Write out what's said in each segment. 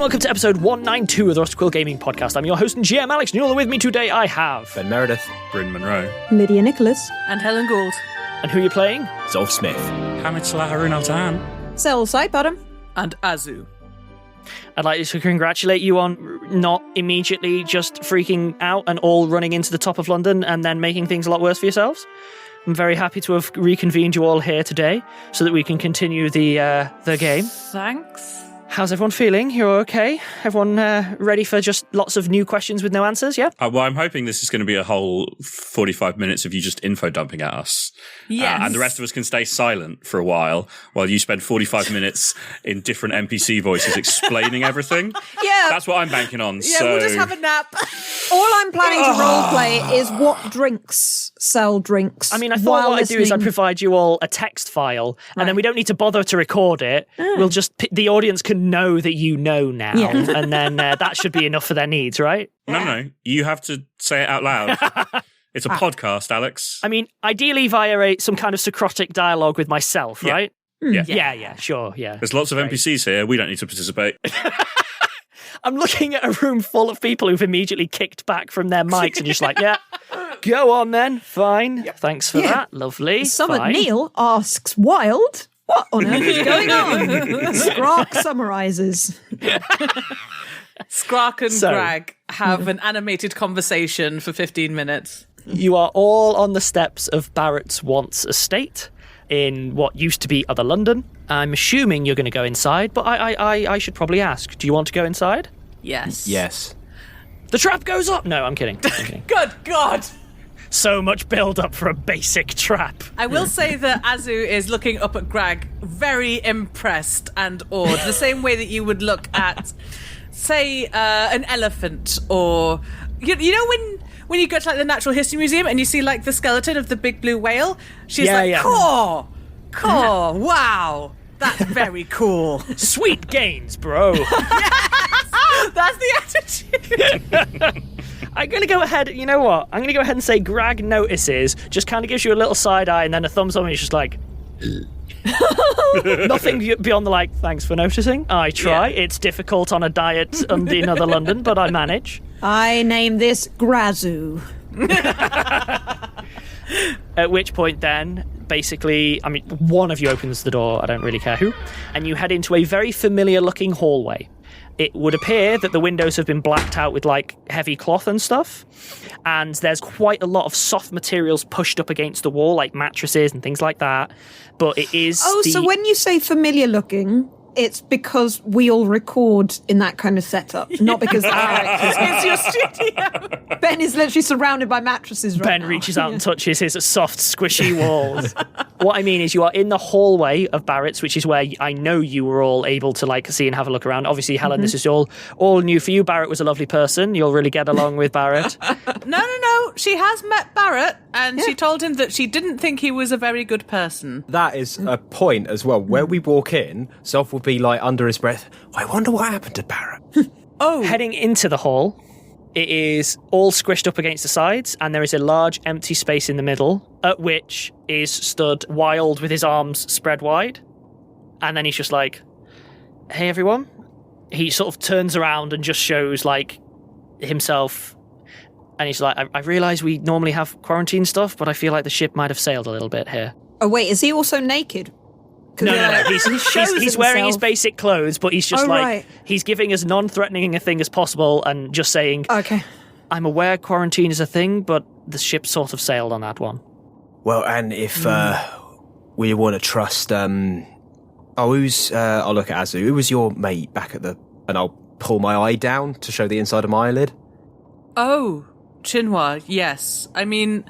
welcome to episode 192 of the Quill Gaming Podcast. I'm your host and GM, Alex Newell, and with me today I have... Ben Meredith. Bryn Monroe. Lydia Nicholas. And Helen Gould. And who are you playing? Zolf Smith. Hamid Salah Harun Al-Tahan. Sel Saipodam. And Azu. I'd like to congratulate you on not immediately just freaking out and all running into the top of London and then making things a lot worse for yourselves. I'm very happy to have reconvened you all here today so that we can continue the game. Thanks. How's everyone feeling? You're okay? Everyone ready for just lots of new questions with no answers, yeah? Well, I'm hoping this is going to be a whole 45 minutes of you just info dumping at us. Yes. And the rest of us can stay silent for a while you spend 45 minutes in different NPC voices explaining everything. Yeah. That's what I'm banking on. Yeah, so... we'll just have a nap. All I'm planning to roleplay is what drinks Sel drinks. I mean, I thought what I'd do is I'd provide you all a text file, and then we don't need to bother to record it. We'll just, the audience can know that you know now, and then that should be enough for their needs, right? No. You have to say it out loud. It's a podcast, Alex. I mean, ideally via some kind of Socratic dialogue with myself, right? Yeah. Sure. There's lots of NPCs here. We don't need to participate. I'm looking at a room full of people who've immediately kicked back from their mics and just like, yeah, go on then, fine. Thanks for that, lovely. Summit Neil asks Wilde, what on earth is going on? Skrark summarises. Skrark and Greg have an animated conversation for 15 minutes. You are all on the steps of Barrett's once estate in what used to be Other London. I'm assuming you're going to go inside, but I should probably ask, do you want to go inside? Yes. Yes. The trap goes up! No, I'm kidding. Good God! So much build-up for a basic trap. I will say that Azu is looking up at Greg very impressed and awed, the same way that you would look at, say, an elephant or... You know when you go to like the Natural History Museum and you see like the skeleton of the big blue whale? She's cool, wow, that's very cool. Sweet gains, bro. Yes, that's the attitude. I'm going to go ahead, you know what? I'm going to go ahead and say Greg notices, just kind of gives you a little side eye and then a thumbs up and he's just like... Nothing beyond the like, thanks for noticing. I try. Yeah. It's difficult on a diet in Other London, but I manage. I name this Grazu. At which point then, basically, I mean, one of you opens the door, I don't really care who, and you head into a very familiar looking hallway. It would appear that the windows have been blacked out with like heavy cloth and stuff, and there's quite a lot of soft materials pushed up against the wall, like mattresses and things like that. But it is. So when you say familiar looking, it's because we all record in that kind of setup, not because it's your studio. Ben is literally surrounded by mattresses right now. Ben reaches out and touches his soft, squishy walls. What I mean is you are in the hallway of Barrett's, which is where I know you were all able to like see and have a look around. Obviously, Helen, this is all new for you. Barrett was a lovely person. You'll really get along with Barrett. No. She has met Barrett, and she told him that she didn't think he was a very good person. That is a point as well. Where we walk in, Zolf will be like under his breath, I wonder what happened to Barrett. Heading into the hall, it is all squished up against the sides, and there is a large empty space in the middle, at which is stood Wilde with his arms spread wide. And then he's just like, hey, everyone. He sort of turns around and just shows, like, himself. And he's like, I realise we normally have quarantine stuff, but I feel like the ship might have sailed a little bit here. Oh, wait, is he also naked? No. He's wearing his basic clothes, but he's just he's giving as non-threatening a thing as possible and just saying, okay, I'm aware quarantine is a thing, but the ship sort of sailed on that one. Well, and if we want to trust, I'll look at Azu. Who was your mate back at and I'll pull my eye down to show the inside of my eyelid. Oh, Chinhua, yes. I mean,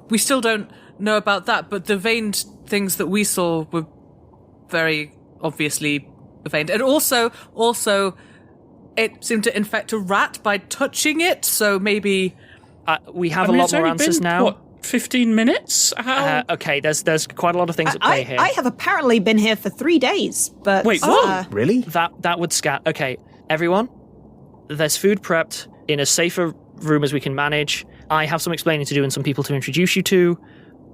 we still don't know about that, but the veined things that we saw were very obviously veined. And also, it seemed to infect a rat by touching it, so maybe... we have a lot more answers now. What, 15 minutes? How? Okay, there's quite a lot of things at play here. I have apparently been here for 3 days, but... Wait, what? Really? That would scat. Okay, everyone, there's food prepped in as safer room as we can manage. I have some explaining to do and some people to introduce you to.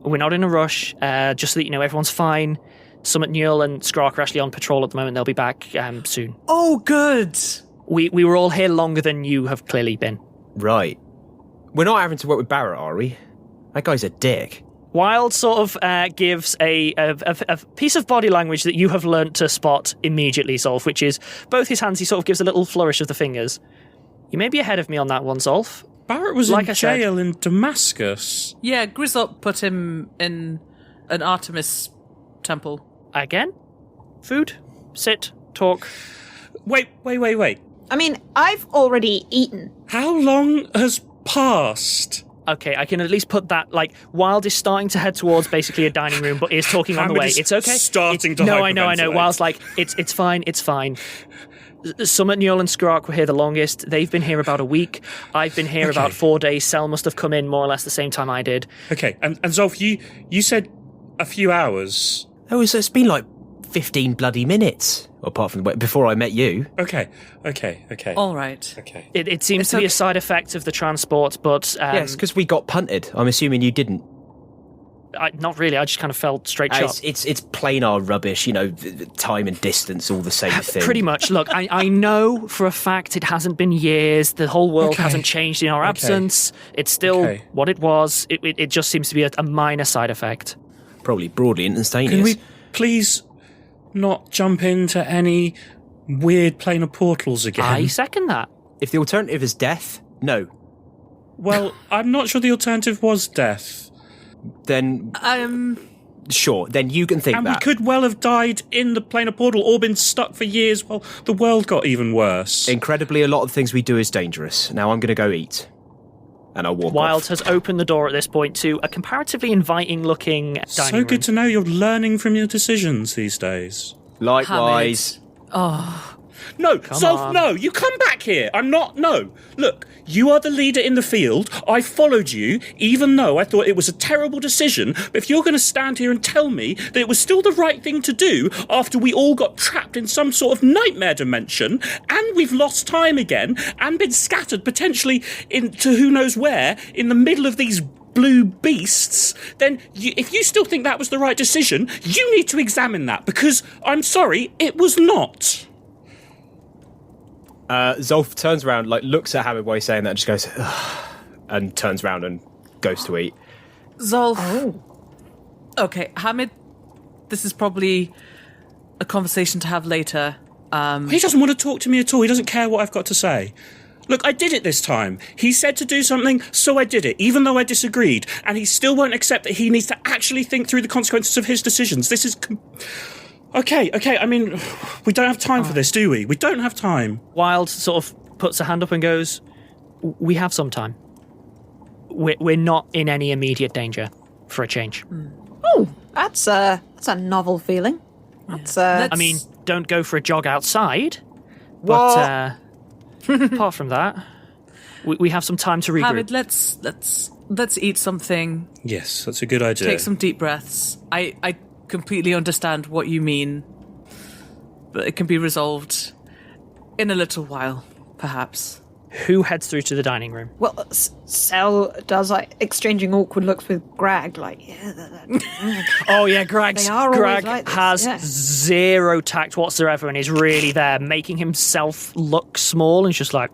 We're not in a rush, just so that you know everyone's fine. Summit Newell and Skrark are actually on patrol at the moment. They'll be back soon. Oh, good. We were all here longer than you have clearly been. Right. We're not having to work with Barrett, are we? That guy's a dick. Wilde sort of gives a piece of body language that you have learnt to spot immediately, Zolf, which is both his hands. He sort of gives a little flourish of the fingers. You may be ahead of me on that one, Zolf. Barrett was in jail in Damascus. Yeah, Grizzop put him in an Artemis temple. Again? Food? Sit? Talk? Wait. I mean, I've already eaten. How long has passed? Okay, I can at least put that, like, Wilde is starting to head towards basically a dining room, but is talking on the way. It's okay. Starting to No, I know. hyperventilate. Wilde's like, it's fine. Summit, Newell and Skruark were here the longest. They've been here about a week. I've been here about 4 days. Sel must have come in more or less the same time I did. Okay, and Zolf, you said a few hours. It's been like 15 bloody minutes, apart from before I met you. Okay. All right. Okay. It seems to be a side effect of the transport, but... Yes, because we got punted. I'm assuming you didn't. Not really, I just kind of fell straight shot. It's planar rubbish, time and distance, all the same thing. Pretty much. Look, I know for a fact it hasn't been years. The whole world hasn't changed in our absence. It's still what it was. It just seems to be a minor side effect. Probably broadly instantaneous. Can we please not jump into any weird planar portals again? I second that. If the alternative is death, no. Well, I'm not sure the alternative was death. Then... Sure, then you can think and that. we could well have died in the planar portal or been stuck for years while the world got even worse. Incredibly, a lot of things we do is dangerous. Now I'm going to go eat. And I'll walk Wilde off. has opened the door at this point to a comparatively inviting dining So room. good to know you're learning from your decisions these days. Likewise. No, Zolf, no, you come back here. No. Look, you are the leader in the field. I followed you, even though I thought it was a terrible decision. But if you're going to stand here and tell me that it was still the right thing to do after we all got trapped in some sort of nightmare dimension, and we've lost time again, and been scattered potentially into who knows where, in the middle of these blue beasts, then if you still think that was the right decision, you need to examine that, because I'm sorry, it was not. Zolf turns around, looks at Hamid while he's saying that, and just goes, ugh, and turns around and goes to eat. Zolf. Oh. Okay, Hamid, this is probably a conversation to have later. He doesn't want to talk to me at all. He doesn't care what I've got to say. Look, I did it this time. He said to do something, so I did it, even though I disagreed. And he still won't accept that he needs to actually think through the consequences of his decisions. This is... Okay, I mean, we don't have time for this, do we? We don't have time. Wilde sort of puts a hand up and goes, we have some time. We're not in any immediate danger, for a change. Oh, that's a novel feeling. That's I mean, don't go for a jog outside. But apart from that, we have some time to regroup. Hamid, let's eat something. Yes, that's a good idea. Take some deep breaths. I completely understand what you mean, but it can be resolved in a little while, perhaps. Who heads through to the dining room? Well, Sel does exchanging awkward looks with Greg, Oh yeah, Greg They are always Greg like this, has yeah. zero tact whatsoever and is really there, making himself look small and just like...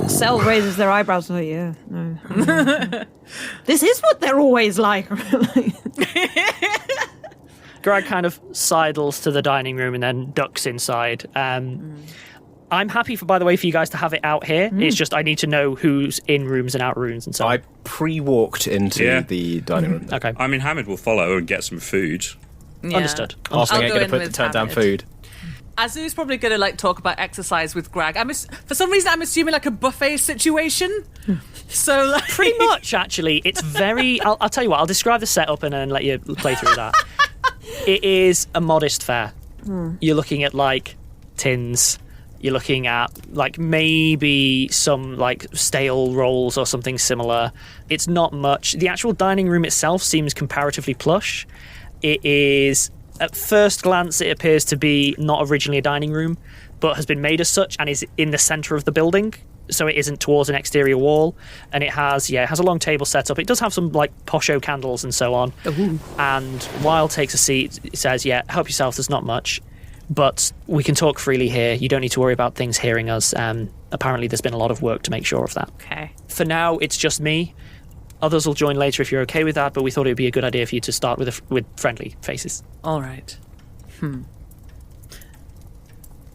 Sel raises their eyebrows. Oh yeah, no. This is what they're always like. Greg kind of sidles to the dining room and then ducks inside. I'm happy, by the way, for you guys to have it out here. It's just I need to know who's in rooms and out rooms and so on. I pre-walked into the dining room. Okay. I mean, Hamid will follow and get some food. Yeah. Understood. Arsling ain't go going in to put the with turn down Hamid. food. Azu's probably going to talk about exercise with Greg. For some reason, I'm assuming a buffet situation. So Pretty much, actually. It's very... I'll tell you what, I'll describe the setup and then let you play through that. It is a modest fare. You're looking at, tins. You're looking at, maybe some, stale rolls or something similar. It's not much. The actual dining room itself seems comparatively plush. It is... At first glance, it appears to be not originally a dining room, but has been made as such and is in the centre of the building, so it isn't towards an exterior wall. And it has a long table set up. It does have some, posho candles and so on. Ooh. And Wilde takes a seat, says, help yourself, there's not much. but we can talk freely here. You don't need to worry about things hearing us. Apparently there's been a lot of work to make sure of that. Okay. For now, it's just me. Others will join later if you're okay with that, but we thought it would be a good idea for you to start with friendly faces. All right.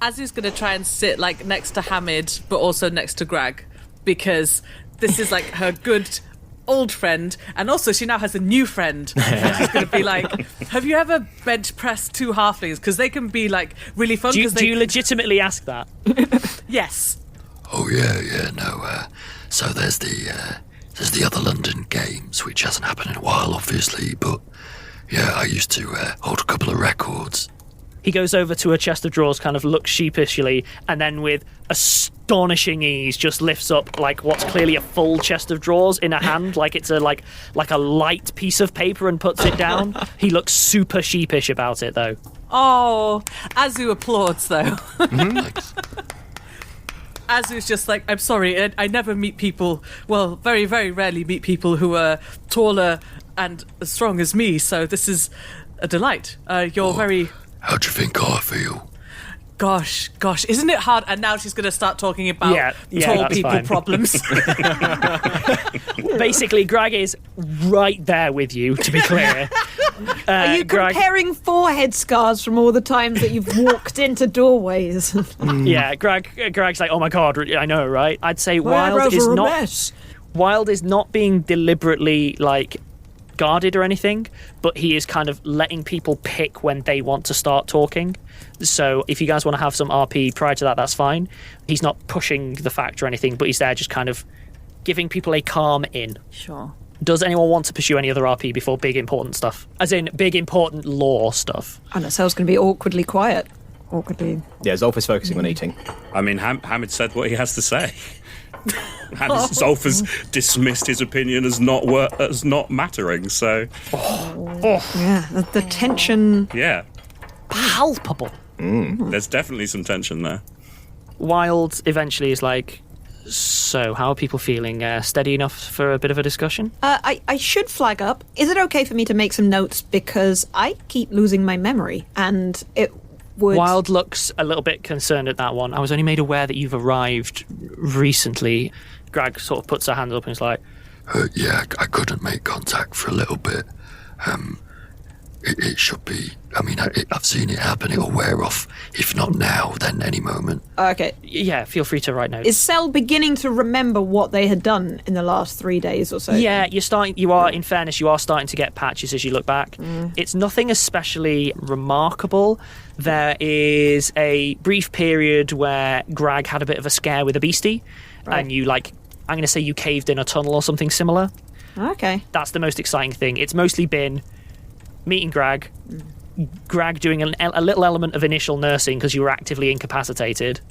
Azu's going to try and sit like next to Hamid, but also next to Greg, because this is like her good old friend, and also she now has a new friend. And she's going to be like, have you ever bench pressed 2 halflings? Because they can be like really fun. Do you legitimately ask that? Yes. Oh yeah, no. So there's the other London Games, which hasn't happened in a while, obviously, but yeah, I used to hold a couple of records. He goes over to a chest of drawers, kind of looks sheepishly, and then with astonishing ease just lifts up like what's clearly a full chest of drawers in a hand, like it's a like a light piece of paper, and puts it down. He looks super sheepish about it, though. Oh, Azu applauds, though. Thanks. Azu's just like, I'm sorry, I never meet people, well, very, very rarely meet people who are taller and as strong as me, so this is a delight. You're very... How do you think I feel? Gosh, isn't it hard? And now she's going to start talking about tall people fine. Problems. Basically, Greg is right there with you, to be clear. Are you comparing forehead scars from all the times that you've walked into doorways? Yeah, Greg's like, oh my god, I know, right? I'd say Wilde is not being deliberately like guarded or anything, but he is kind of letting people pick when they want to start talking. So if you guys want to have some RP prior to that, that's fine. He's not pushing the fact or anything, but he's there just kind of giving people a calm in. Sure. Does anyone want to pursue any other RP before big important stuff? As in big important lore stuff? And Cell's going to be awkwardly quiet. Yeah, Zolf is focusing on eating. I mean, Hamid said what he has to say. Zolf has dismissed his opinion as not mattering, so... Yeah, the tension... Yeah. Palpable. There's definitely some tension there. Wilde eventually is like, so how are people feeling? Steady enough for a bit of a discussion? I should flag up, is it okay for me to make some notes? Because I keep losing my memory, and it would... Wilde looks a little bit concerned at that one. I was only made aware that you've arrived recently. Greg sort of puts her hand up and is like... Yeah, I couldn't make contact for a little bit. It should be... I mean, I've seen it happen. It'll wear off. If not now, then any moment. Okay. Yeah, feel free to write notes. Is Cell beginning to remember what they had done in the last 3 days or so? Yeah, in fairness, you are starting to get patches as you look back. It's nothing especially remarkable. There is a brief period where Greg had a bit of a scare with a beastie, and you, I'm going to say you caved in a tunnel or something similar. Okay. That's the most exciting thing. It's mostly been meeting Greg doing a little element of initial nursing because you were actively incapacitated.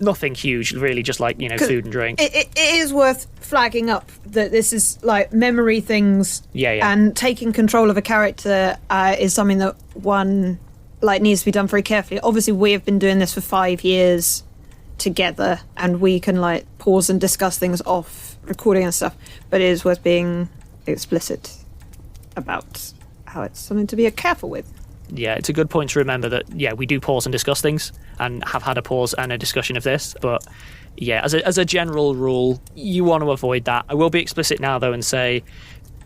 Nothing huge, really, just food and drink. It is worth flagging up that this is memory things. Yeah. And taking control of a character is something that one needs to be done very carefully. Obviously, we have been doing this for 5 years together, and we can pause and discuss things off recording and stuff. But it is worth being explicit about how it's something to be careful with. Yeah, it's a good point to remember that, we do pause and discuss things, and have had a pause and a discussion of this, but as a general rule, you want to avoid that. I will be explicit now, though, and say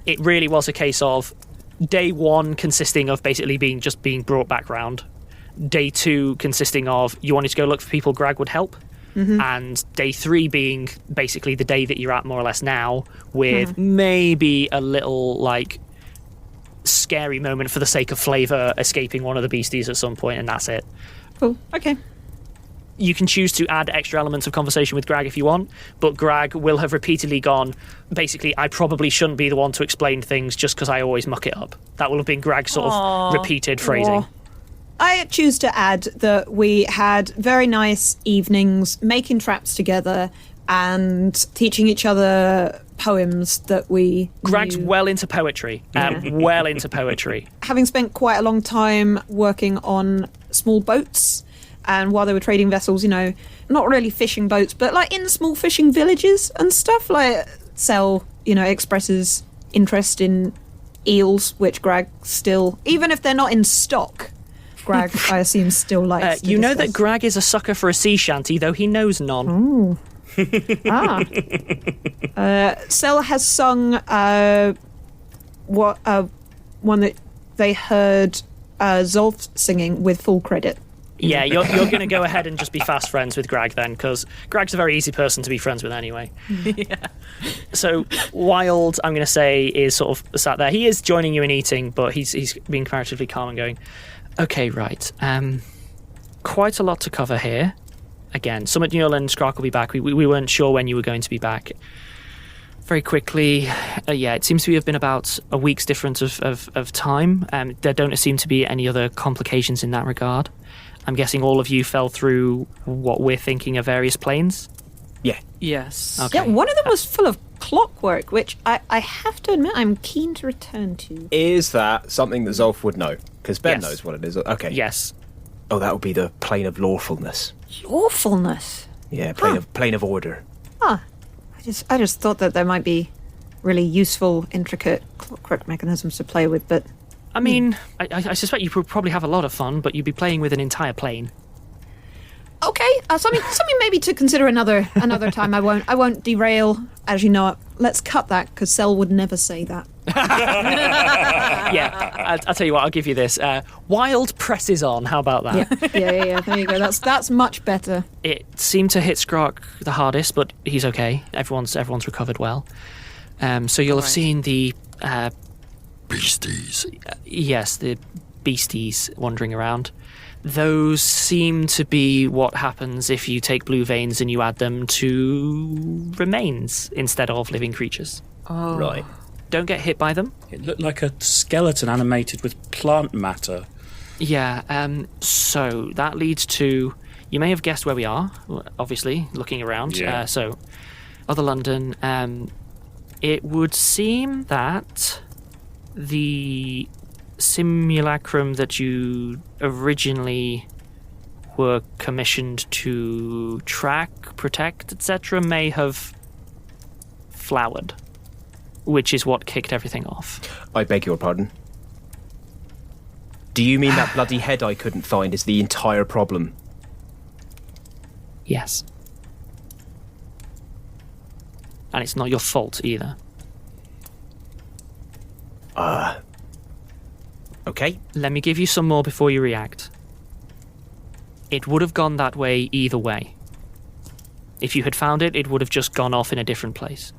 it really was a case of day 1 consisting of basically being brought back round, day 2 consisting of you wanted to go look for people Greg would help, and day 3 being basically the day that you're at more or less now, with maybe a little scary moment for the sake of flavour, escaping one of the beasties at some point, and that's it. Cool. Okay. You can choose to add extra elements of conversation with Greg if you want, but Greg will have repeatedly gone, basically, I probably shouldn't be the one to explain things just because I always muck it up. That will have been Greg's sort of repeated phrasing. I choose to add that we had very nice evenings making traps together and teaching each other poems that we Greg's knew. well into poetry. Well into poetry. Having spent quite a long time working on small boats, and while they were trading vessels, not really fishing boats, but in small fishing villages and stuff, Cell, expresses interest in eels, which Greg still, even if they're not in stock, Greg, I assume, still likes to You know that discuss. Greg is a sucker for a sea shanty, though he knows none. Sel has sung one that they heard Zolf singing with full credit. Yeah, you're going to go ahead and just be fast friends with Greg then, because Greg's a very easy person to be friends with anyway. Yeah. So Wilde, I'm going to say, is sort of sat there. He is joining you in eating, but he's being comparatively calm and going, okay, right. Quite a lot to cover here. Again, Summit Newell and Skrark will be back. We weren't sure when you were going to be back. Very quickly, it seems to have been about a week's difference of time. There don't seem to be any other complications in that regard. I'm guessing all of you fell through what we're thinking are various planes? Yeah. Yes. Okay. Yeah, one of them was full of clockwork, which I have to admit I'm keen to return to. Is that something that Zolf would know? Because Ben Yes. knows what it is. Okay. Yes. Oh, that would be the plane of lawfulness. Lawfulness. Yeah, Huh. plane of order. I just thought that there might be really useful, intricate clockwork mechanisms to play with, but I mean, I suspect you would probably have a lot of fun, but you'd be playing with an entire plane. okay, something maybe to consider another time. I won't derail, as you know. Let's cut that because Sel would never say that. Yeah, I'll tell you what, I'll give you this. Wilde presses on, how about that? Yeah. There you go. That's much better. It seemed to hit Skrark the hardest, but he's okay. Everyone's recovered well. So you'll have seen the... Beasties. Yes, the beasties wandering around. Those seem to be what happens if you take blue veins and you add them to remains instead of living creatures. Oh. Right. Don't get hit by them. It looked like a skeleton animated with plant matter. Yeah, so that leads to... You may have guessed where we are, obviously, looking around. Yeah. So, Other London. It would seem that the simulacrum that you originally were commissioned to track, protect, etc. may have flowered, which is what kicked everything off. I beg your pardon. Do you mean that bloody head I couldn't find is the entire problem? Yes. And it's not your fault either. Okay. Let me give you some more before you react. It would have gone that way either way. If you had found it, it would have just gone off in a different place.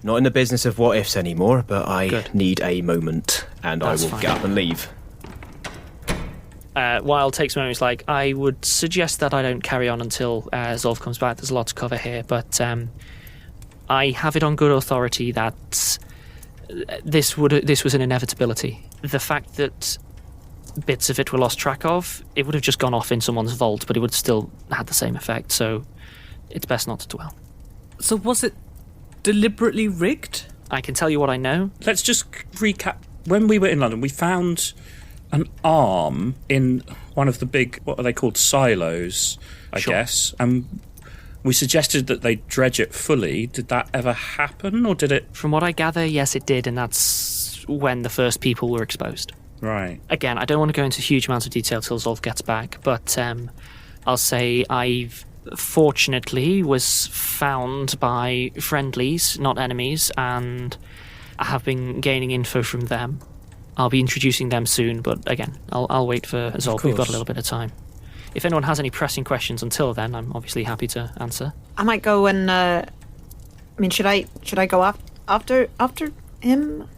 Not in the business of what ifs anymore, but I Good. need a moment, and That's I will fine. get up and leave. Wilde takes a moment. He's like, I would suggest that I don't carry on until Zolf comes back. There's a lot to cover here, but I have it on good authority that this was an inevitability. The fact that bits of it were lost track of, it would have just gone off in someone's vault, but it would have still had the same effect. So it's best not to dwell. So was it deliberately rigged? I can tell you what I know. Let's just recap. When we were in London, we found an arm in one of the big, what are they called, silos, I Sure. guess. And we suggested that they dredge it fully. Did that ever happen, or did it... From what I gather, yes, it did, and that's when the first people were exposed. Right. Again, I don't want to go into huge amounts of detail till Zolf gets back, but I'll say I've fortunately was found by friendlies, not enemies, and I have been gaining info from them. I'll be introducing them soon, but again, I'll wait for Zolf. We've got course. a little bit of time. If anyone has any pressing questions until then, I'm obviously happy to answer. I might go and. I mean, should I go after him?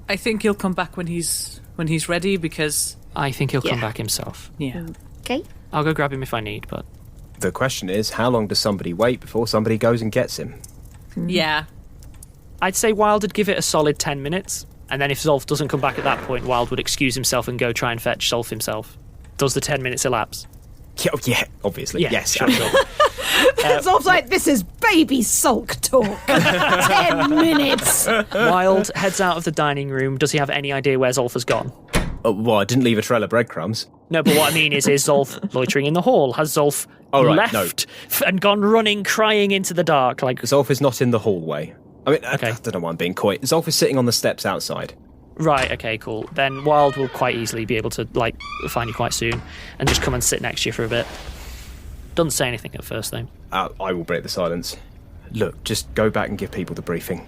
I think he'll come back when he's ready because I think he'll come Yeah. back himself. yeah. Okay. I'll go grab him if I need, but The question is, how long does somebody wait before somebody goes and gets him? Yeah. I'd say Wilde would give it a solid 10 minutes, and then if Zolf doesn't come back at that point, Wilde would excuse himself and go try and fetch Zolf himself. Does the 10 minutes elapse? Yeah, obviously. Yeah, yes, sure. absolutely. Zolf's like, this is baby sulk talk. 10 minutes. Wilde heads out of the dining room. Does he have any idea where Zolf has gone? Well, I didn't leave a trail of breadcrumbs. No, but what I mean is Zolf loitering in the hall? Has Zolf Right, left and gone running, crying into the dark? Like, Zolf is not in the hallway. I mean, Okay. I don't know why I'm being coy. Zolf is sitting on the steps outside. Right, okay, cool. Then Wilde will quite easily be able to, find you quite soon and just come and sit next to you for a bit. Doesn't say anything at first, though. I will break the silence. Look, just go back and give people the briefing.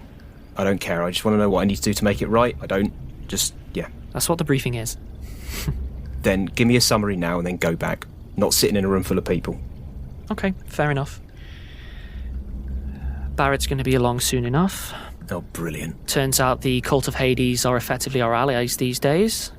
I don't care. I just want to know what I need to do to make it right. I don't... Just, yeah. That's what the briefing is. Then give me a summary now and then go back. Not sitting in a room full of people. Okay, fair enough. Barrett's going to be along soon enough. Oh, brilliant. Turns out the Cult of Hades are effectively our allies these days.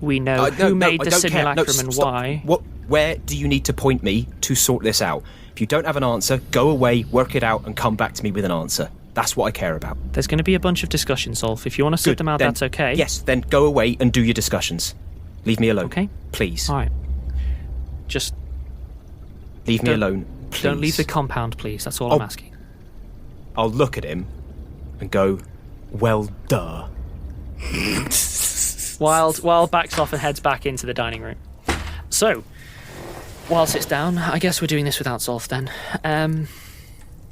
We know who made the simulacrum and why. Where do you need to point me to sort this out? If you don't have an answer, go away, work it out, and come back to me with an answer. That's what I care about. There's going to be a bunch of discussions, Zolf. If you want to sit them out, that's okay. Yes, then go away and do your discussions. Leave me alone. Okay. Please. All right. Just... Leave me alone, please. Don't leave the compound, please. That's all I'm asking. I'll look at him and go, well, duh. Wilde backs off and heads back into the dining room. So, Wilde sits down. I guess we're doing this without Zolf then.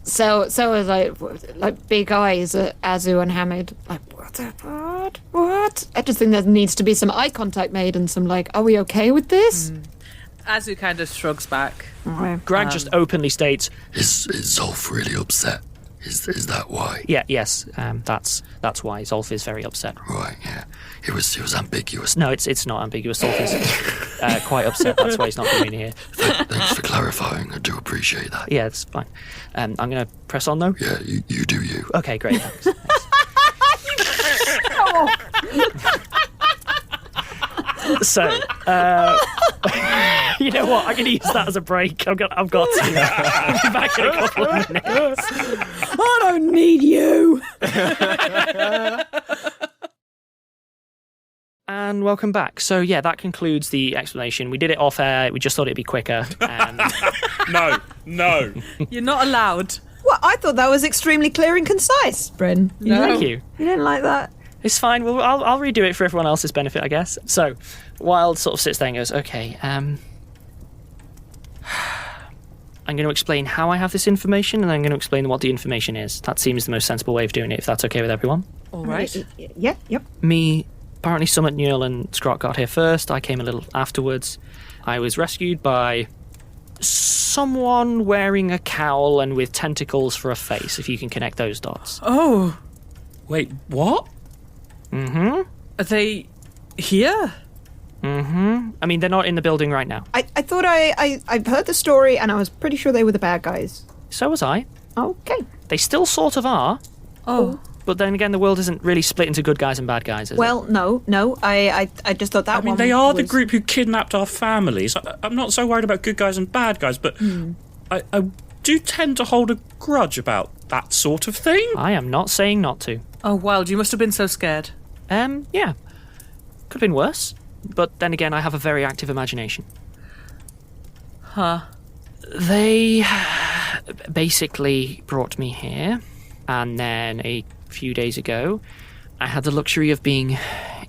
So like big eyes at Azu and Hamid. Like, what? I just think there needs to be some eye contact made and some are we okay with this? Azu kind of shrugs back. Okay. Greg just openly states, Is Zolf really upset? Is that why? Yes, that's why Zolf is very upset. Right, yeah. It was ambiguous. No, it's not ambiguous. Zolf is quite upset. That's why he's not coming in here. Thanks for clarifying. I do appreciate that. Yeah, it's fine. I'm going to press on, though. Yeah, you do you. Okay, great. Thanks. So, you know what? I'm going to use that as a break. I've got to. I'll be back in a couple of minutes. I don't need you. And welcome back. So, yeah, that concludes the explanation. We did it off air. We just thought it'd be quicker. No. You're not allowed. Well, I thought that was extremely clear and concise, Bryn. Thank you. You didn't like that? It's fine. Well, I'll redo it for everyone else's benefit, I guess. So, Wilde sort of sits there and goes, okay, I'm going to explain how I have this information, and I'm going to explain what the information is. That seems the most sensible way of doing it, if that's okay with everyone. All right. Yeah, yep. Me, apparently Summit, Nils and Scrot got here first. I came a little afterwards. I was rescued by someone wearing a cowl and with tentacles for a face, if you can connect those dots. Oh. Wait, what? Mm-hmm. Are they here? Mm-hmm. I mean, they're not in the building right now. I thought I've heard the story and I was pretty sure they were the bad guys. So was I. Okay. They still sort of are. Oh. But then again, the world isn't really split into good guys and bad guys, is it? Well, no. I just thought that one they are the was- group who kidnapped our families. I'm not so worried about good guys and bad guys, but I do tend to hold a grudge about that sort of thing. I am not saying not to. Oh, Wilde, you must have been so scared. Yeah. Could have been worse. But then again, I have a very active imagination. Huh. They basically brought me here, and then a few days ago, I had the luxury of being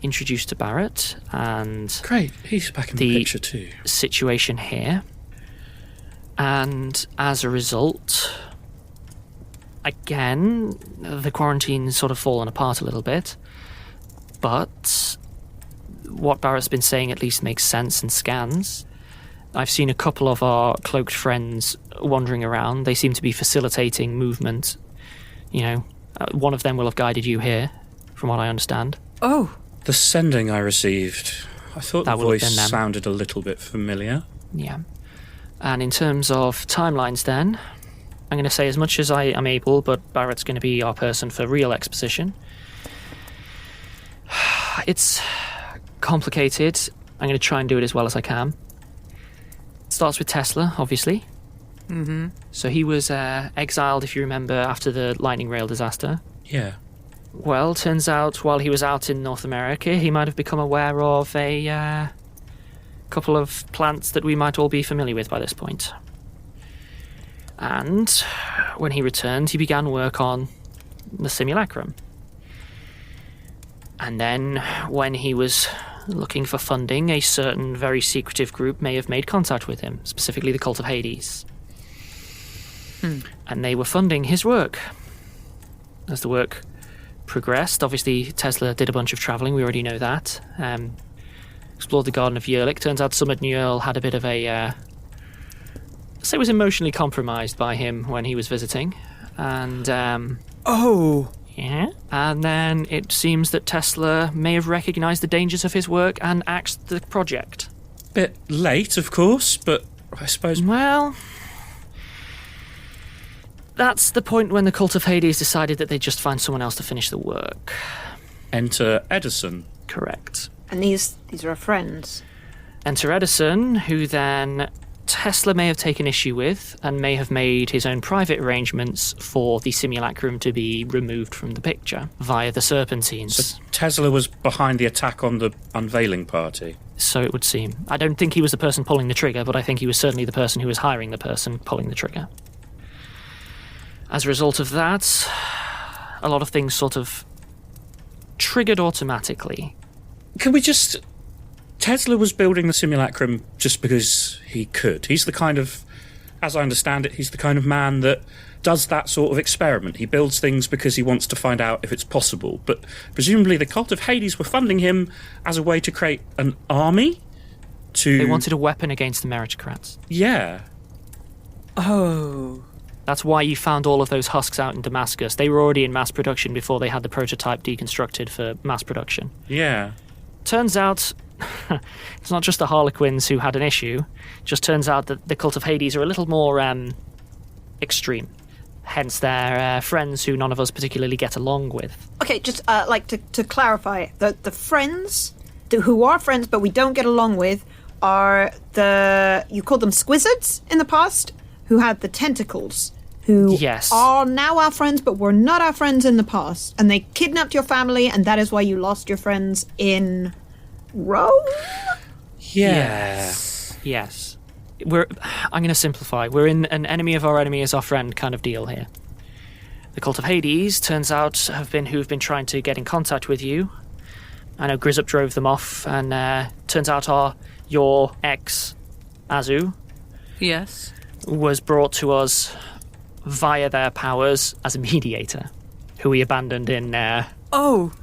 introduced to Barrett and Great, he's back in the picture too. Situation here. And as a result, again, the quarantine's sort of fallen apart a little bit. But what Barrett's been saying at least makes sense and scans. I've seen a couple of our cloaked friends wandering around. They seem to be facilitating movement. You know, one of them will have guided you here, from what I understand. Oh. The sending I received, I thought That the would have voice been them. sounded a little bit familiar. Yeah. And in terms of timelines then, I'm going to say as much as I am able, but Barrett's going to be our person for real exposition. It's complicated. I'm going to try and do it as well as I can. It starts with Tesla, obviously. Mm-hmm. So he was exiled, if you remember, after the lightning rail disaster. Yeah. Well, turns out while he was out in North America, he might have become aware of a couple of plants that we might all be familiar with by this point. And when he returned, he began work on the simulacrum. And then, when he was looking for funding, a certain very secretive group may have made contact with him, specifically the Cult of Hades. And they were funding his work. As the work progressed. Obviously, Tesla did a bunch of travelling. We already know that. Explored the Garden of Yerlick. Turns out Summit Newell had a bit of a... say was emotionally compromised by him when he was visiting. And... Oh! Yeah. And then it seems that Tesla may have recognised the dangers of his work and axed the project. Bit late, of course, but I suppose... Well... That's the point when the Cult of Hades decided that they'd just find someone else to finish the work. Enter Edison. Correct. And these are our friends. Enter Edison, who then Tesla may have taken issue with and may have made his own private arrangements for the simulacrum to be removed from the picture via the serpentines. So Tesla was behind the attack on the unveiling party. So it would seem. I don't think he was the person pulling the trigger, but I think he was certainly the person who was hiring the person pulling the trigger. As a result of that, a lot of things sort of triggered automatically. Can we just... Tesla was building the simulacrum just because he could. He's the kind of... As I understand it, he's the kind of man that does that sort of experiment. He builds things because he wants to find out if it's possible. But presumably the Cult of Hades were funding him as a way to create an army to... They wanted a weapon against the meritocrats. Yeah. Oh... That's why you found all of those husks out in Damascus. They were already in mass production before they had the prototype deconstructed for mass production. Yeah. Turns out, it's not just the Harlequins who had an issue. Just turns out that the Cult of Hades are a little more extreme. Hence they're friends who none of us particularly get along with. Okay, just to clarify, the friends who are friends but we don't get along with are you called them squizzards in the past? Who had the tentacles, who yes. are now our friends, but were not our friends in the past. And they kidnapped your family, and that is why you lost your friends in Rome? Yeah. Yes. I'm going to simplify. We're in an enemy of our enemy is our friend kind of deal here. The Cult of Hades, turns out, who've been trying to get in contact with you. I know Grizzop drove them off, and turns out your ex, Azu... Yes? ...was brought to us via their powers as a mediator, who we abandoned in... Oh!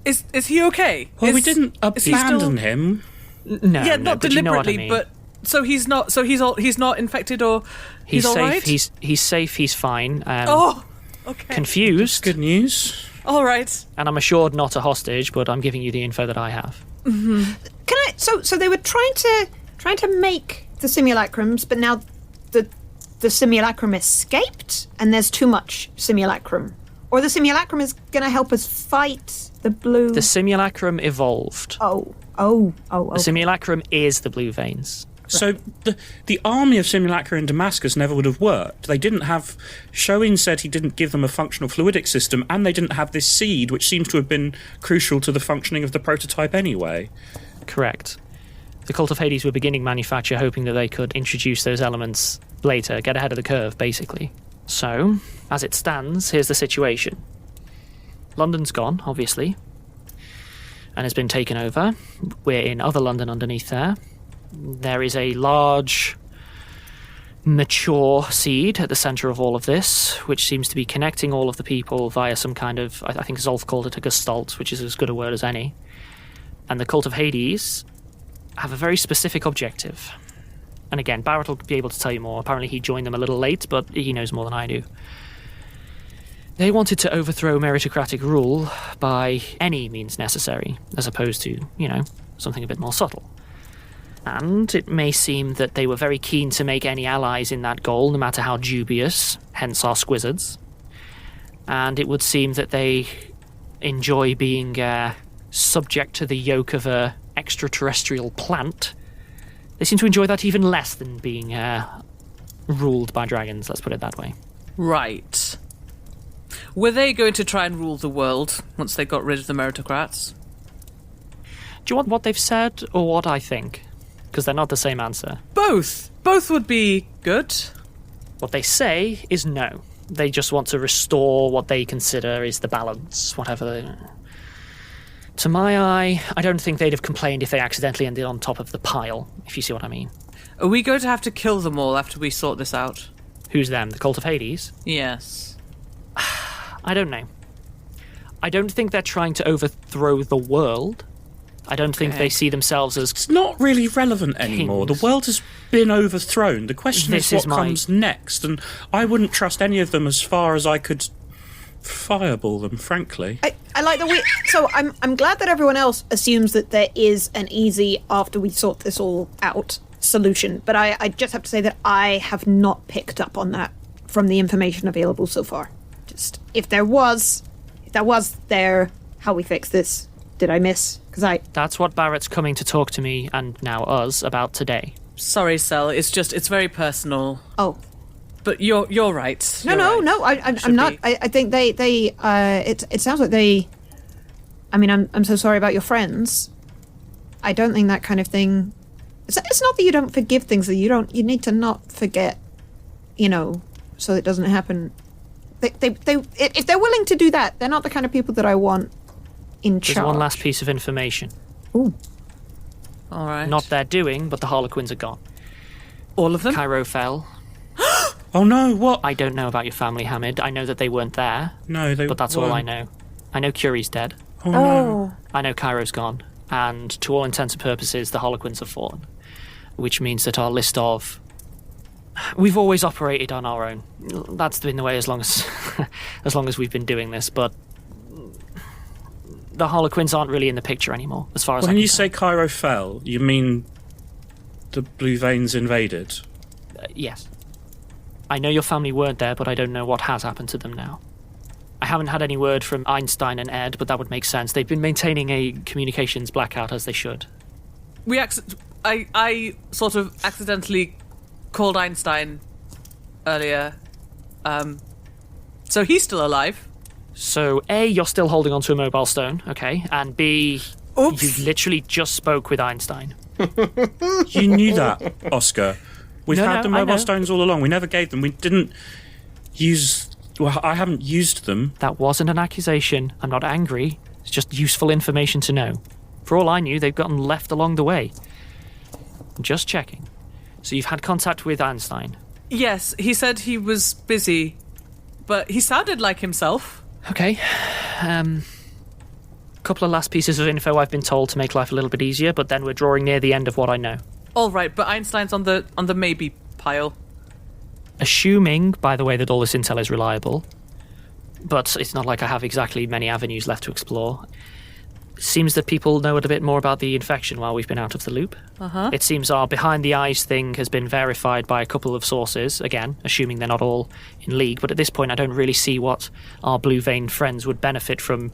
Is he okay? Well, we didn't abandon him. No, yeah, no, not but deliberately, you know what I mean. but... So he's not infected or... He's all safe. right? He's safe, he's fine. Oh! Okay. Confused. Good news. All right. And I'm assured not a hostage, but I'm giving you the info that I have. Mm-hmm. Can I... So they were trying to make the simulacrums, but now the simulacrum escaped and there's too much simulacrum. Or the simulacrum is going to help us fight the blue... The simulacrum evolved. Oh. The simulacrum is the blue veins. So the army of simulacra in Damascus never would have worked. They didn't have... Shoin said he didn't give them a functional fluidic system, and they didn't have this seed, which seems to have been crucial to the functioning of the prototype anyway. Correct. The Cult of Hades were beginning manufacture, hoping that they could introduce those elements later, get ahead of the curve, basically. So, as it stands, here's the situation. London's gone, obviously, and has been taken over. We're in other London underneath there. There is a large, mature seed at the centre of all of this, which seems to be connecting all of the people via some kind of, I think Zolf called it a gestalt, which is as good a word as any. And the Cult of Hades have a very specific objective. And again, Barrett will be able to tell you more. Apparently he joined them a little late, but he knows more than I do. They wanted to overthrow meritocratic rule by any means necessary, as opposed to, something a bit more subtle. And it may seem that they were very keen to make any allies in that goal, no matter how dubious, hence our squizzards. And it would seem that they enjoy being subject to the yoke of a extraterrestrial plant. They seem to enjoy that even less than being ruled by dragons, let's put it that way. Right. Were they going to try and rule the world once they got rid of the meritocrats? Do you want what they've said or what I think? Because they're not the same answer. Both. Both would be good. What they say is no. They just want to restore what they consider is the balance, whatever they... To my eye, I don't think they'd have complained if they accidentally ended on top of the pile, if you see what I mean. Are we going to have to kill them all after we sort this out? Who's them? The Cult of Hades? Yes. I don't know. I don't think they're trying to overthrow the world. I don't think they see themselves as... It's not really relevant anymore. kings. The world has been overthrown. The question is what comes next, and I wouldn't trust any of them as far as I could fireball them, frankly. I like the way... So I'm glad that everyone else assumes that there is an easy, after we sort this all out, solution. But I just have to say that I have not picked up on that from the information available so far. Just, if there was how we fix this. Did I miss? That's what Barrett's coming to talk to me and now us about today. Sorry, Sel. It's very personal. Oh. But you're right. No. I'm not. I think they it sounds like they. I mean, I'm so sorry about your friends. I don't think that kind of thing. It's not that you don't forgive things. That you need to not forget. So it doesn't happen. They if they're willing to do that, they're not the kind of people that I want in charge. There's one last piece of information. Ooh. All right. Not their doing, but the Harlequins are gone. All of them? Cairo fell. Oh no, what? I don't know about your family, Hamid. I know that they weren't there. No, they But that's all I know. I know Curie's dead. Oh no. I know Cairo's gone. And to all intents and purposes, the Harlequins have fallen. Which means that our list of... We've always operated on our own. That's been the way as long as we've been doing this, but... The Harlequins aren't really in the picture anymore, as far as I can When you tell. say Cairo fell, you mean the Blue Veins invaded? Yes. I know your family weren't there, but I don't know what has happened to them now. I haven't had any word from Einstein and Ed, but that would make sense. They've been maintaining a communications blackout as they should. I sort of accidentally called Einstein earlier. So he's still alive. So, A, you're still holding onto a mobile stone, okay? And B, Oops. you literally just spoke with Einstein. You knew that, Oscar. We've had the I mobile know. stones all along. We never gave them. We didn't use... Well, I haven't used them. That wasn't an accusation. I'm not angry. It's just useful information to know. For all I knew, they've gotten left along the way. Just checking. So you've had contact with Einstein? Yes, he said he was busy, but he sounded like himself. Okay. Couple of last pieces of info I've been told to make life a little bit easier, but then we're drawing near the end of what I know. All right, but Einstein's on the maybe pile. Assuming, by the way, that all this intel is reliable, but it's not like I have exactly many avenues left to explore. Seems that people know a bit more about the infection while we've been out of the loop. Uh-huh. It seems our behind-the-eyes thing has been verified by a couple of sources, again, assuming they're not all in league, but at this point I don't really see what our blue vein friends would benefit from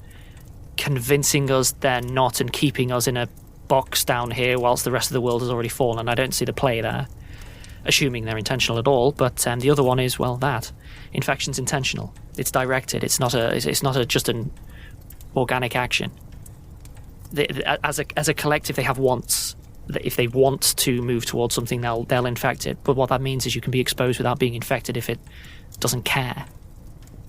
convincing us they're not and keeping us in a box down here whilst the rest of the world has already fallen. I don't see the play there, assuming they're intentional at all, but the other one is, well, that. Infection's intentional. It's directed. It's not just an organic action. As a collective, they have wants. If they want to move towards something, they'll infect it. But what that means is you can be exposed without being infected if it doesn't care.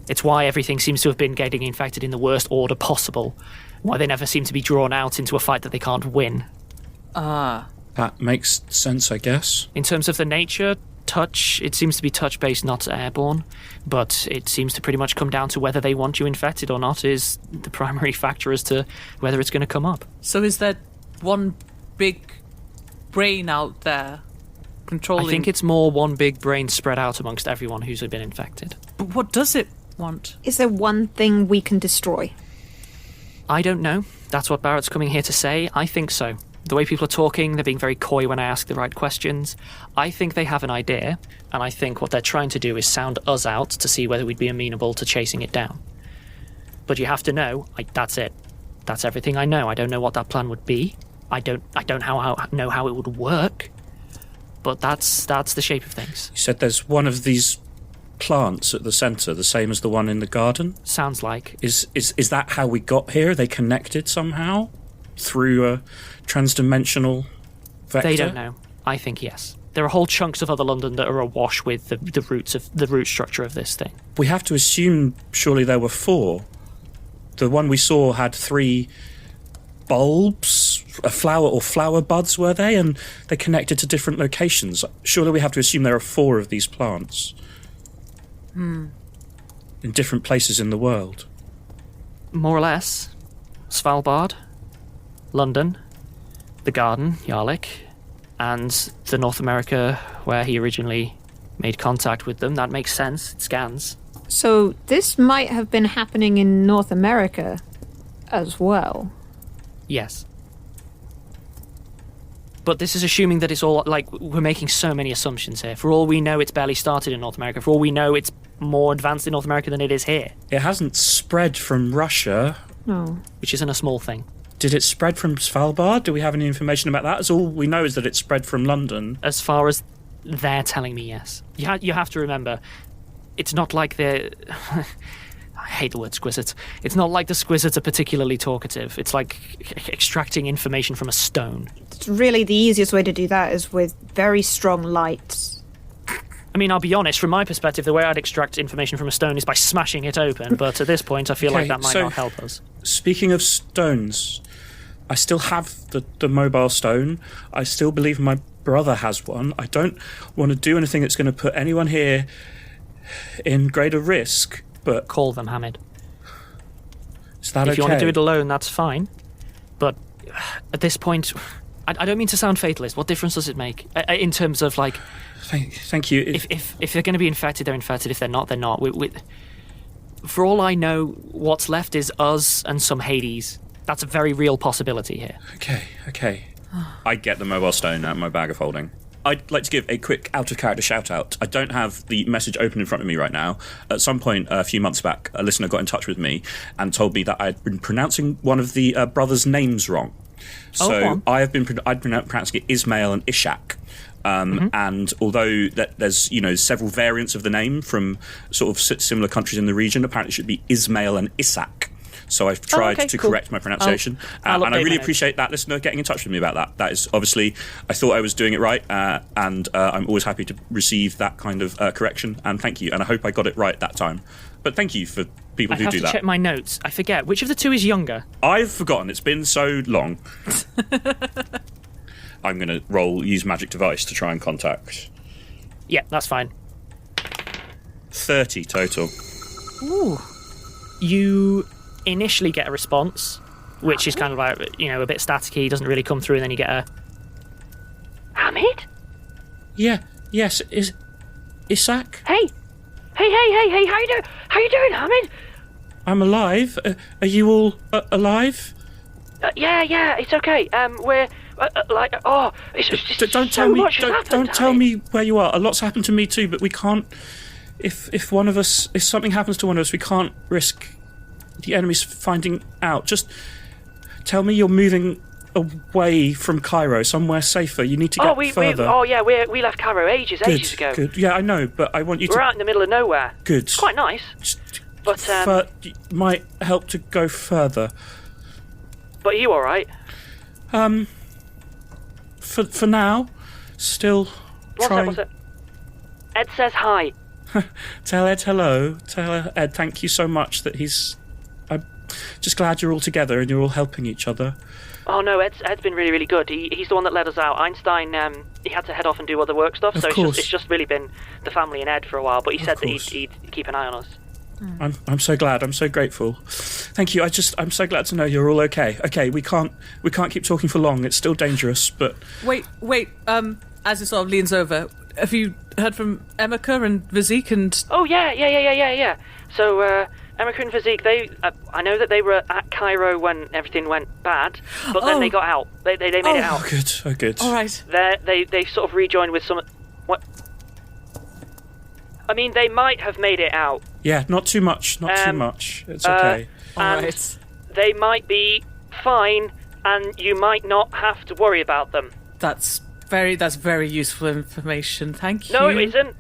It's why everything seems to have been getting infected in the worst order possible. Why they never seem to be drawn out into a fight that they can't win. Ah. That makes sense, I guess. In terms of the nature, touch, it seems to be touch-based, not airborne. But it seems to pretty much come down to whether they want you infected or not is the primary factor as to whether it's going to come up. So is there one big brain out there controlling... I think it's more one big brain spread out amongst everyone who's been infected. But what does it want? Is there one thing we can destroy? I don't know. That's what Barrett's coming here to say. I think so. The way people are talking, they're being very coy when I ask the right questions. I think they have an idea, and I think what they're trying to do is sound us out to see whether we'd be amenable to chasing it down. But you have to know, that's it. That's everything I know. I don't know what that plan would be. I don't know how it would work. But that's the shape of things. You said there's one of these plants at the centre, the same as the one in the garden? Sounds like. Is that how we got here? Are they connected somehow? Through a transdimensional vector? They don't know. I think yes. There are whole chunks of other London that are awash with the root structure of this thing. We have to assume surely there were 4. The one we saw had 3 bulbs, a flower or flower buds, were they? And they connected to different locations. Surely we have to assume there are 4 of these plants. In different places in the world. more or less, Svalbard, London, the Garden, Yarlik, and the North America where he originally made contact with them. That makes sense. It scans. So this might have been happening in North America as well. Yes. But this is assuming that it's all, like, we're making so many assumptions here. For all we know, it's barely started in North America. For all we know, it's more advanced in North America than it is here. It hasn't spread from Russia. No. Which isn't a small thing. Did it spread from Svalbard? Do we have any information about that? As all we know is that it spread from London. As far as they're telling me, yes. You have to remember, it's not like they're... I hate the word squizzites. It's not like the squizzites are particularly talkative. It's like extracting information from a stone. It's really the easiest way to do that is with very strong lights. I mean, I'll be honest, from my perspective, the way I'd extract information from a stone is by smashing it open, but at this point I feel like that might not help us. Speaking of stones, I still have the mobile stone. I still believe my brother has one. I don't want to do anything that's going to put anyone here in greater risk, but... Call them, Hamid. Is that okay? If you want to do it alone, that's fine. But at this point, I don't mean to sound fatalist. What difference does it make? In terms of, like... Thank you. If they're going to be infected, they're infected. If they're not, they're not. For all I know, what's left is us and some Hades. That's a very real possibility here. Okay. I get the mobile stone out of my bag of holding. I'd like to give a quick out-of-character shout-out. I don't have the message open in front of me right now. At some point a few months back, a listener got in touch with me and told me that I'd been pronouncing one of the brothers' names wrong. So I'd been pronouncing it Ismail and Ishak. And although there's several variants of the name from sort of similar countries in the region, apparently it should be Ismail and Ishak. So I've tried to correct my pronunciation, and I really appreciate that listener getting in touch with me about that. That is obviously, I thought I was doing it right, and I'm always happy to receive that kind of correction, and thank you, and I hope I got it right that time. But thank you for people who do that. I have to check my notes. I forget. Which of the two is younger? I've forgotten. It's been so long. I'm going to use magic device to try and contact. Yeah, that's fine. 30 total. Ooh. You initially get a response, which is kind of like, a bit staticky, doesn't really come through, and then you get a... Hamid? Yeah, yes, Ishak? Hey, how you doing, Hamid? I'm alive. Are you all alive? Yeah, it's okay. We're... don't tell me. Don't tell me where you are. A lot's happened to me too, but we can't. If one of us, if something happens to one of us, we can't risk the enemies finding out. Just tell me you're moving away from Cairo, somewhere safer. You need to get further. We left Cairo ages ago. Good. Yeah, I know, but I want you to. We're out in the middle of nowhere. Good. It's quite nice. But might help to go further. But are you all right? For now, still trying. What's it? Ed says hi. Tell Ed hello. Tell Ed thank you so much that I'm just glad you're all together and you're all helping each other. Oh no, Ed's been really, really good. He's the one that led us out. Einstein, he had to head off and do other work stuff, so it's just really been the family and Ed for a while, but he said that he'd keep an eye on us. I'm so glad. I'm so grateful. Thank you. I'm so glad to know you're all okay. Okay, we can't keep talking for long. It's still dangerous, but... Wait. As it sort of leans over, have you heard from Emeka and Vizik and... Oh, yeah. So, Emeka and Vizik, I know that they were at Cairo when everything went bad, but then they got out. They made it out. Oh, good. All right. They sort of rejoined with some... What? I mean, they might have made it out. Yeah, not too much. It's okay. All right. They might be fine, and you might not have to worry about them. That's very useful information. Thank you. No, it isn't.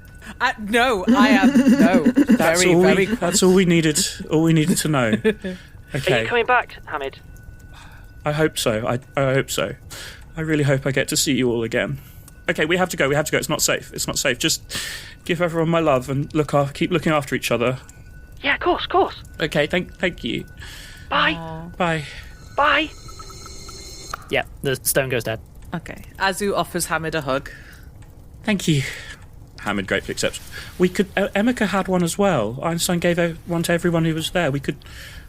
No, I am. No, very. That's all we needed. All we needed to know. Okay. Are you coming back, Hamid? I hope so. I hope so. I really hope I get to see you all again. Okay, we have to go. It's not safe. Just give everyone my love and keep looking after each other. Yeah, of course. Okay, thank you. Bye. Bye. Yeah, the stone goes dead. Okay. Azu offers Hamid a hug. Thank you. Hamid gratefully accepts. We could. Emeka had one as well. Einstein gave one to everyone who was there. We could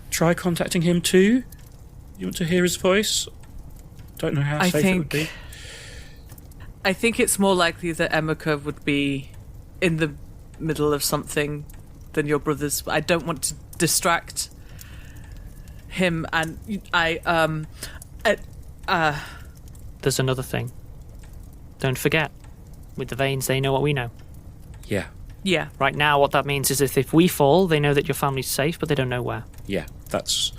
try contacting him too? You want to hear his voice? Don't know how safe it would be. I think it's more likely that Emeka would be in the middle of something than your brothers. I don't want to distract him, and There's another thing. Don't forget, with the Vanes, they know what we know. Yeah. Yeah. Right now, what that means is if we fall, they know that your family's safe, but they don't know where. Yeah, that's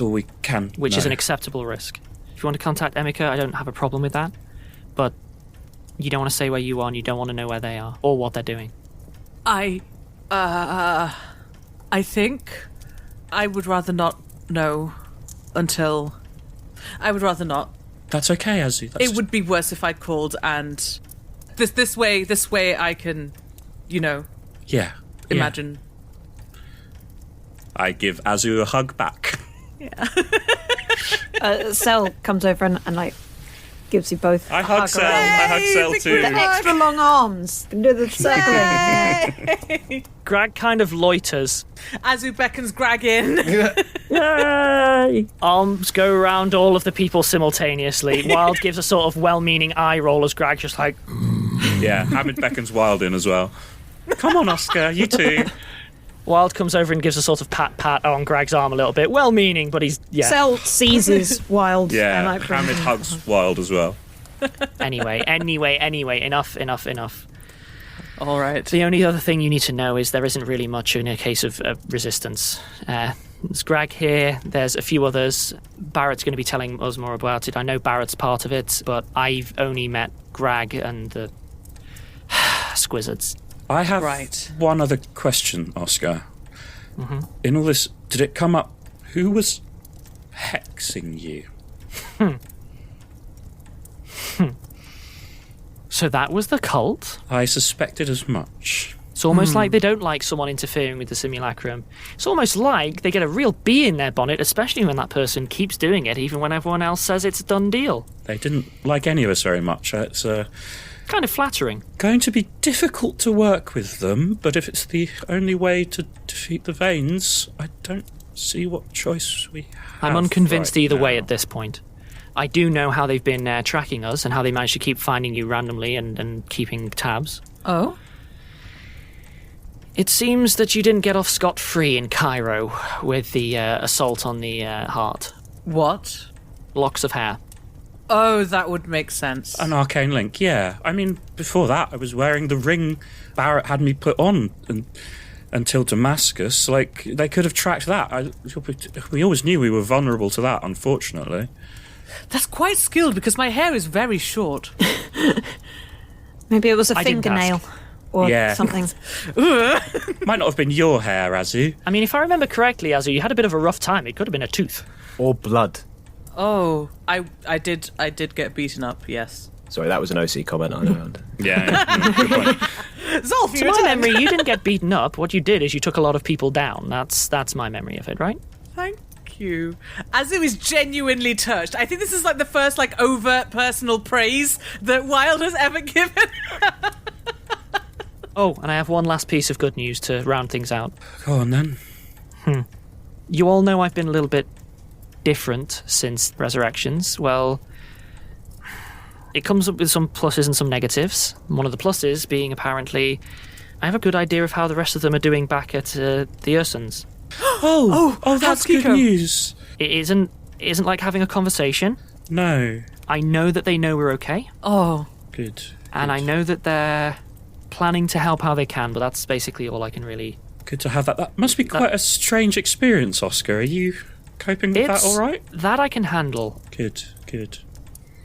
all we can Which know. is an acceptable risk. If you want to contact Emeka, I don't have a problem with that. But you don't want to say where you are, and you don't want to know where they are, or what they're doing. I think I would rather not know until... I would rather not. That's okay, Azu. It would be worse if I called and... This way I can, Yeah. imagine. I give Azu a hug back. Sel comes over and like gives you both. I hug Sel. I hug Sel too. The extra long arms can do the circling. Grag kind of loiters. Azu beckons Grag in. Yay! Arms go around all of the people simultaneously. Wilde gives a sort of well-meaning eye roll as Grag just like... Yeah, Hamid beckons Wilde in as well. Come on, Oscar, you too. Wilde comes over and gives a sort of pat on Grag's arm a little bit. Well-meaning, but he's... Yeah. Sel seizes Wilde. Yeah, and, like, Hamid hugs Wilde as well. Anyway, enough. All right. The only other thing you need to know is there isn't really much in a case of resistance. There's Grag here, there's a few others. Barrett's going to be telling us more about it. I know Barrett's part of it, but I've only met Grag and the Squizzards. I have one other question, Oscar. Mm-hmm. In all this, did it come up who was hexing you? So that was the cult? I suspected as much. It's almost like they don't like someone interfering with the simulacrum. It's almost like they get a real bee in their bonnet, especially when that person keeps doing it, even when everyone else says it's a done deal. They didn't like any of us very much. It's kind of flattering. Going to be difficult to work with them, but if it's the only way to defeat the Vanes, I don't see what choice we have. I'm unconvinced either way now. at this point. I do know how they've been tracking us and how they managed to keep finding you randomly and keeping tabs. Oh? It seems that you didn't get off scot-free in Cairo with the assault on the heart. What? Locks of hair. Oh, that would make sense. An arcane link, yeah. I mean, before that, I was wearing the ring Barrett had me put on until Damascus. Like, they could have tracked that. We always knew we were vulnerable to that, unfortunately. That's quite skilled because my hair is very short. Maybe it was a fingernail or something. Might not have been your hair, Azu. I mean, if I remember correctly, Azu, you had a bit of a rough time. It could have been a tooth. Or blood. Oh, I did get beaten up, yes. Sorry, that was an OC comment. I know. Yeah, good point. Zolf, to my memory, you didn't get beaten up. What you did is you took a lot of people down. That's my memory of it, right? Thank you. Azu is genuinely touched. I think this is like the first overt personal praise that Wilde has ever given. Oh, and I have one last piece of good news to round things out. Go on then. You all know I've been a little bit different since Resurrections. Well, it comes up with some pluses and some negatives. One of the pluses being apparently I have a good idea of how the rest of them are doing back at the Ursons. Oh, that's good news. It isn't like having a conversation. No. I know that they know we're okay. Oh. Good. And I know that they're planning to help how they can, but that's basically all I can really... Good to have that. That must be quite a strange experience, Oscar. Are you coping with that all right? That I can handle. Good.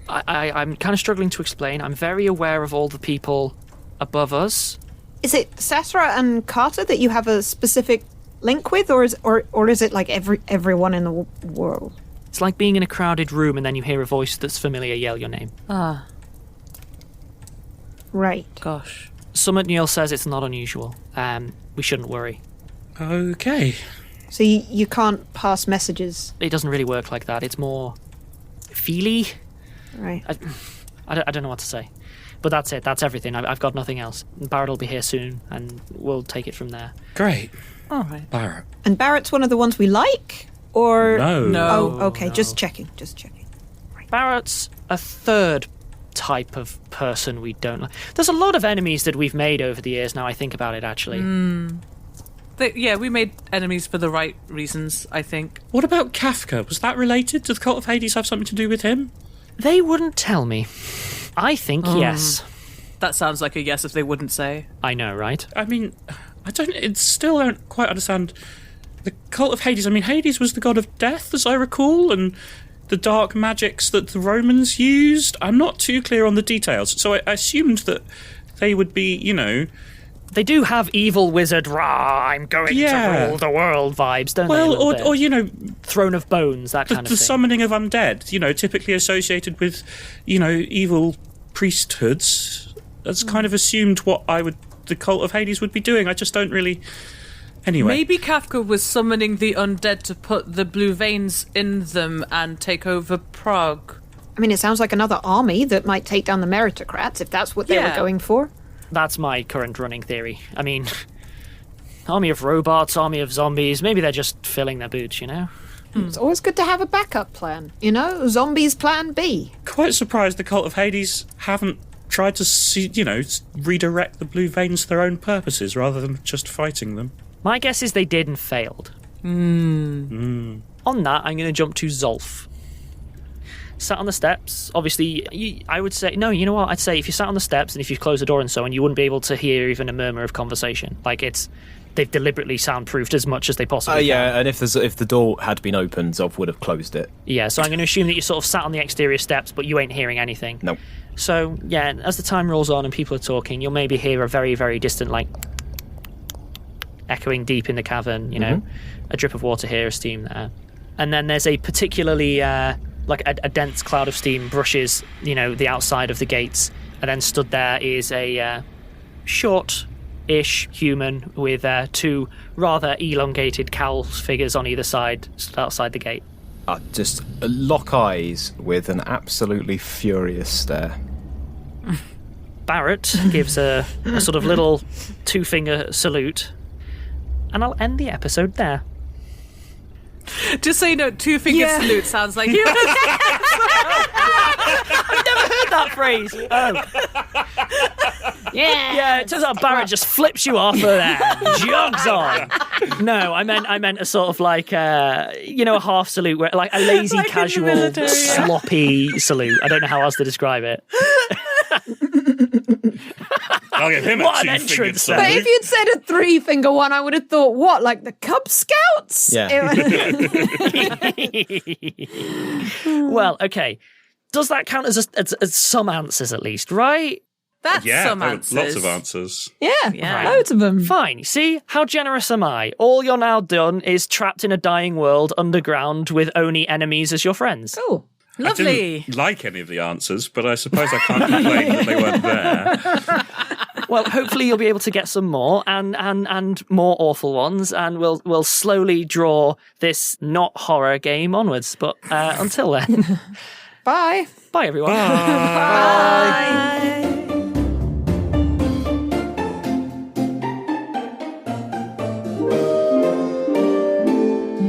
I'm kind of struggling to explain. I'm very aware of all the people above us. Is it Sasra and Carter that you have a specific link with, or is it like everyone in the world? It's like being in a crowded room and then you hear a voice that's familiar yell your name. Ah. Right. Gosh. Summit Nils says it's not unusual. We shouldn't worry. Okay. So you can't pass messages? It doesn't really work like that. It's more feely. Right. I don't know what to say. But that's it. That's everything. I've got nothing else. Barrett will be here soon and we'll take it from there. Great. All right. Barrett. And Barrett's one of the ones we like? Or No. Oh, okay, just checking. Barrett's a third type of person we don't like. There's a lot of enemies that we've made over the years now I think about it, actually. We made enemies for the right reasons, I think. What about Kafka? Was that related? Does the Cult of Hades have something to do with him? They wouldn't tell me. I think yes. That sounds like a yes if they wouldn't say. I know, right? I mean, still don't quite understand the Cult of Hades. I mean, Hades was the god of death, as I recall, and the dark magics that the Romans used. I'm not too clear on the details, so I assumed that they would be, They do have evil wizard, rah, I'm going to rule the world vibes, don't they? Or Throne of Bones, that kind of thing. The summoning of undead, typically associated with, evil priesthoods. That's kind of assumed what the Cult of Hades would be doing. I just don't really... Anyway. Maybe Kafka was summoning the undead to put the blue veins in them and take over Prague. I mean, it sounds like another army that might take down the meritocrats, if that's what they were going for. That's my current running theory. I mean, army of robots, army of zombies, maybe they're just filling their boots, It's always good to have a backup plan, Zombies plan B. Quite surprised the Cult of Hades haven't tried to, redirect the blue veins to their own purposes rather than just fighting them. My guess is they did and failed. On that, I'm going to jump to Zolf. Sat on the steps, obviously, I would say... No, you know what? I'd say if you sat on the steps and if you closed the door and so on, you wouldn't be able to hear even a murmur of conversation. They've deliberately soundproofed as much as they possibly can. Yeah, and if the door had been opened, Zolf would have closed it. Yeah, so I'm going to assume that you sort of sat on the exterior steps, but you ain't hearing anything. No. So, yeah, as the time rolls on and people are talking, you'll maybe hear a very, very distant, echoing deep in the cavern, a drip of water here, a steam there. And then there's a particularly... a dense cloud of steam brushes, the outside of the gates, and then stood there is a short-ish human with two rather elongated cowl figures on either side, stood outside the gate. Just lock eyes with an absolutely furious stare. Barrett gives a sort of little two-finger salute, and I'll end the episode there. Just so you know, two-finger salute sounds like you. I've never heard that phrase. Oh. Yeah, it turns out Barrett just flips you off and jogs on. No, I meant a sort of a half salute, where a lazy, casual, sloppy salute. I don't know how else to describe it. I'll give him what a an two-fingered entrance! salute. But if you'd said a 3-finger one, I would have thought, what, like the Cub Scouts? Yeah. Well, okay. Does that count as some answers at least, right? That's some there were answers. lots of answers. Yeah, loads of them. Fine. See, how generous am I? All you're now done is trapped in a dying world underground with only enemies as your friends. Cool. Lovely. I didn't like any of the answers, but I suppose I can't complain that they weren't there. Well, hopefully you'll be able to get some more and more awful ones, and we'll slowly draw this not horror game onwards. But until then, Bye. bye everyone. Bye.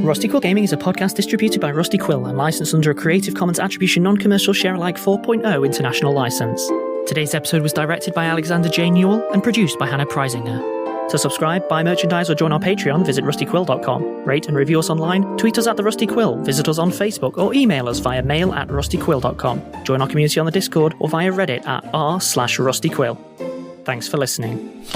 Rusty Quill Gaming is a podcast distributed by Rusty Quill and licensed under a Creative Commons Attribution Non-Commercial Share-alike 4.0 international license. Today's episode was directed by Alexander J. Newell and produced by Hannah Preisinger. To subscribe, buy merchandise or join our Patreon, visit rustyquill.com. Rate and review us online, tweet us at The Rusty Quill, visit us on Facebook or email us via mail@rustyquill.com. Join our community on the Discord or via Reddit at r/rustyquill. Thanks for listening.